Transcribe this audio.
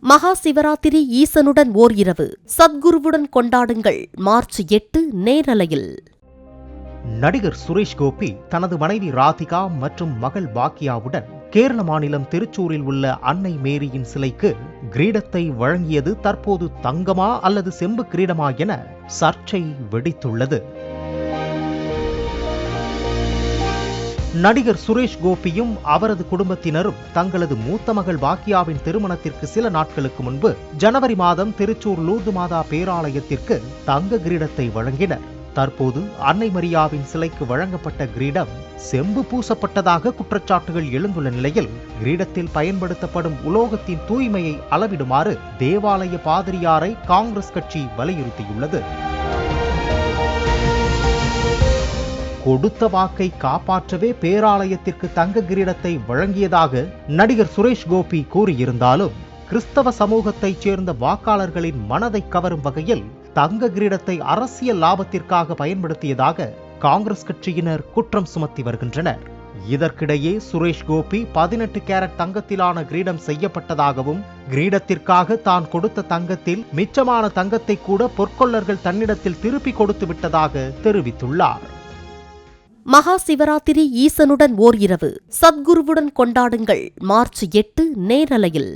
மகா சிவராத்திரி ஈசனுடன் ஓர் இரவு சத்குருவுடன் கொண்டாடுங்கள். மார்ச் 8 நேரலையில். நடிகர் சுரேஷ் கோபி தனது மனைவி ராதிகா மற்றும் மகள் பாக்கியாவுடன் கேரள மாநிலம் திருச்சூரில் உள்ள அன்னை மேரியின் சிலைக்கு கிரீடத்தை வழங்கியது தற்போது தங்கமா அல்லது செம்பு கிரீடமா என சர்ச்சை வெடித்துள்ளது. நடிகர் சுரேஷ் கோபியும் அவரது குடும்பத்தினரும் தங்களது மூத்த மகள் பாக்கியாவின் திருமணத்திற்கு சில நாட்களுக்கு முன்பு ஜனவரி மாதம் திருச்சூர் லூர்து மாதா பேராலயத்திற்கு தங்க கிரீடத்தை வழங்கினர். தற்போது அன்னை மரியாவின் சிலைக்கு வழங்கப்பட்ட கிரீடம் செம்பு பூசப்பட்டதாக குற்றச்சாட்டுகள் எழுந்துள்ள நிலையில் கிரீடத்தில் பயன்படுத்தப்படும் உலோகத்தின் தூய்மையை அளவிடுமாறு தேவாலய பாதிரியாரை காங்கிரஸ் கட்சி வலியுறுத்தியுள்ளது. கொடுத்த வாக்கை காப்பாற்றவே பேராலயத்திற்கு தங்க கிரீடத்தை வழங்கியதாக நடிகர் சுரேஷ் கோபி கூறியிருந்தாலும் கிறிஸ்தவ சமூகத்தைச் சேர்ந்த வாக்காளர்களின் மனதை கவரும் வகையில் தங்க கிரீடத்தை அரசியல் லாபத்திற்காக பயன்படுத்தியதாக காங்கிரஸ் கட்சியினர் குற்றம் சுமத்தி வருகின்றனர். இதற்கிடையே சுரேஷ் கோபி 18 கேரட் தங்கத்திலான கிரீடம் செய்யப்பட்டதாகவும் கிரீடத்திற்காக தான் கொடுத்த தங்கத்தில் மிச்சமான தங்கத்தை கூட பொற்கொள்ளர்கள் தன்னிடத்தில் திருப்பி கொடுத்து விட்டதாக தெரிவித்துள்ளார். மகா சிவராத்திரி ஈசனுடன் ஓர் இரவு சத்குருவுடன் கொண்டாடுங்கள். மார்ச் 8 நேரலையில்.